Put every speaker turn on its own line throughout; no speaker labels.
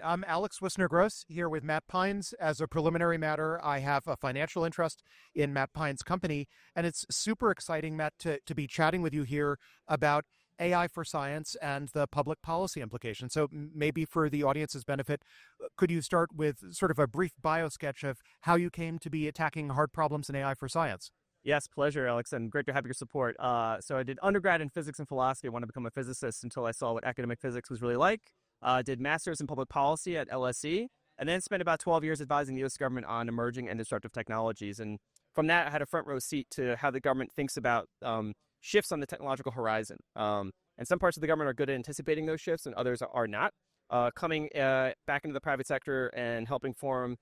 I'm Alex Wisner-Gross here with Matt Pines. As a preliminary matter, I have a financial interest in Matt Pines' company, and it's super exciting, Matt, to be chatting with you here about AI for science and the public policy implications. So maybe for the audience's benefit, could you start with sort of a brief bio sketch of how you came to be attacking hard problems in AI for science?
Yes, pleasure, Alex, and great to have your support. So I did undergrad in physics and philosophy. I wanted to become a physicist until I saw what academic physics was really like. Did master's in public policy at LSE, and then spent about 12 years advising the U.S. government on emerging and disruptive technologies. And from that, I had a front row seat to how the government thinks about shifts on the technological horizon. And some parts of the government are good at anticipating those shifts, and others are not. Coming back into the private sector and helping form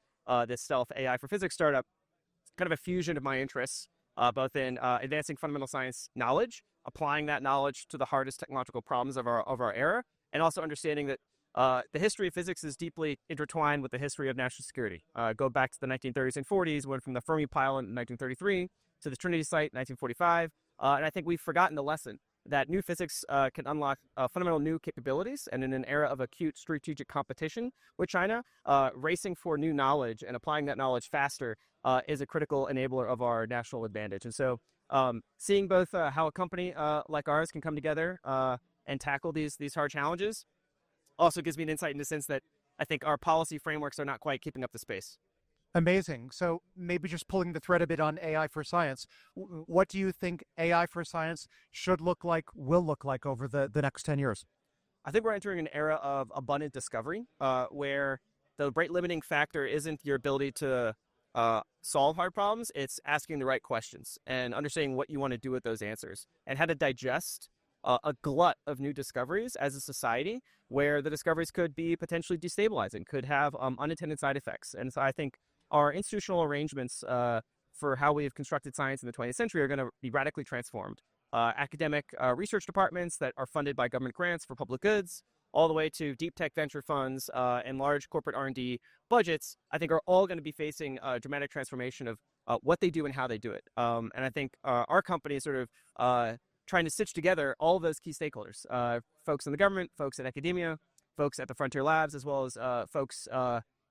this stealth AI for physics startup, kind of a fusion of my interests. Both in advancing fundamental science knowledge, applying that knowledge to the hardest technological problems of our era, and also understanding that the history of physics is deeply intertwined with the history of national security. Go back to the 1930s and 40s, went from the Fermi pilot in 1933 to the Trinity site in 1945, and I think we've forgotten the lesson that new physics can unlock fundamental new capabilities, and in an era of acute strategic competition with China, racing for new knowledge and applying that knowledge faster is a critical enabler of our national advantage. And so seeing both how a company like ours can come together and tackle these hard challenges also gives me an insight in the sense that I think our policy frameworks are not quite keeping up the space.
Amazing. So maybe just pulling the thread a bit on AI for science, what do you think AI for science should look like, will look like over the next 10 years?
I think we're entering an era of abundant discovery where the rate limiting factor isn't your ability to solve hard problems. It's asking the right questions and understanding what you want to do with those answers and how to digest a glut of new discoveries as a society where the discoveries could be potentially destabilizing, could have unintended side effects. And so I think our institutional arrangements for how we have constructed science in the 20th century are going to be radically transformed. Academic research departments that are funded by government grants for public goods, all the way to deep tech venture funds and large corporate R&D budgets, I think are all going to be facing a dramatic transformation of what they do and how they do it. And I think our company is sort of trying to stitch together all of those key stakeholders, folks in the government, folks in academia, folks at the frontier labs, as well as folks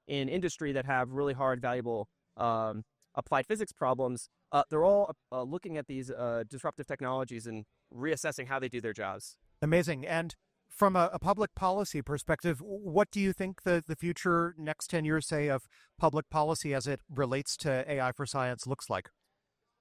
in industry that have really hard, valuable applied physics problems. They're all looking at these disruptive technologies and reassessing how they do their jobs.
Amazing. And from a public policy perspective, what do you think the future next 10 years, say, of public policy as it relates to AI for science looks like?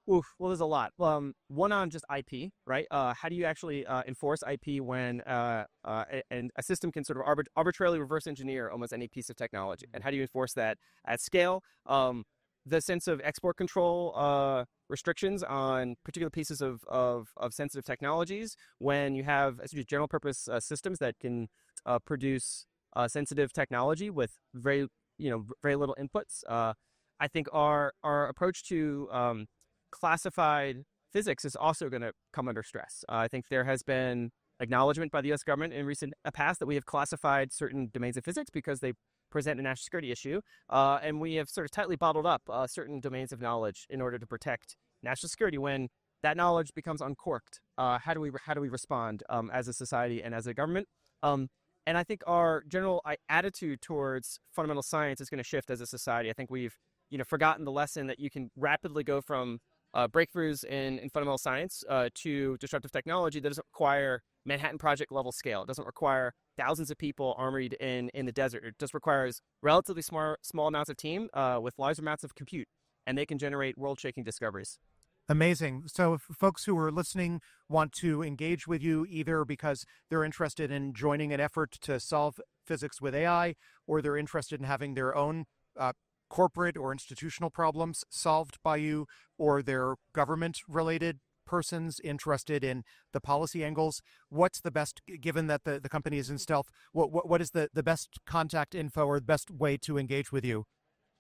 Oof, well, there's a lot. One on just IP, right? How do you actually enforce IP when and a system can sort of arbitrarily reverse engineer almost any piece of technology? And how do you enforce that at scale? The sense of export control restrictions on particular pieces of sensitive technologies when you have general purpose systems that can produce sensitive technology with very little inputs. I think our approach to classified physics is also going to come under stress. I think there has been acknowledgement by the U.S. government in recent past that we have classified certain domains of physics because they present a national security issue, and we have sort of tightly bottled up certain domains of knowledge in order to protect national security. When that knowledge becomes uncorked, how do we respond as a society and as a government? And I think our general attitude towards fundamental science is going to shift as a society. I think we've forgotten the lesson that you can rapidly go from breakthroughs in fundamental science to disruptive technology that doesn't require Manhattan Project level scale. It doesn't require thousands of people armored in the desert. It just requires relatively small amounts of team with large amounts of compute, and they can generate world-shaking discoveries.
Amazing. So if folks who are listening want to engage with you either because they're interested in joining an effort to solve physics with AI, or they're interested in having their own corporate or institutional problems solved by you, or they're government-related persons interested in the policy angles, what's the best, given that the company is in stealth, what is the best contact info or the best way to engage with you?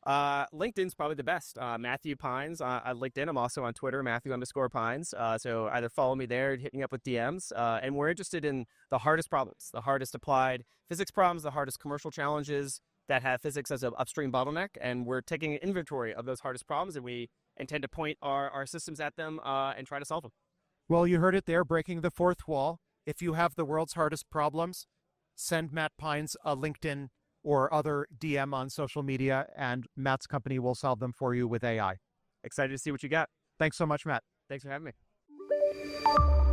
LinkedIn's probably the best. Matthew Pines on LinkedIn. I'm also on Twitter, Matthew_Pines. So either follow me there, hit me up with DMs. And we're interested in the hardest problems, the hardest applied physics problems, the hardest commercial challenges that have physics as an upstream bottleneck. And we're taking an inventory of those hardest problems, and we intend to point our systems at them and try to solve them.
Well, you heard it there, breaking the fourth wall. If you have the world's hardest problems, send Matt Pines a LinkedIn or other DM on social media, and Matt's company will solve them for you with AI.
Excited to see what you got.
Thanks so much, Matt.
Thanks for having me.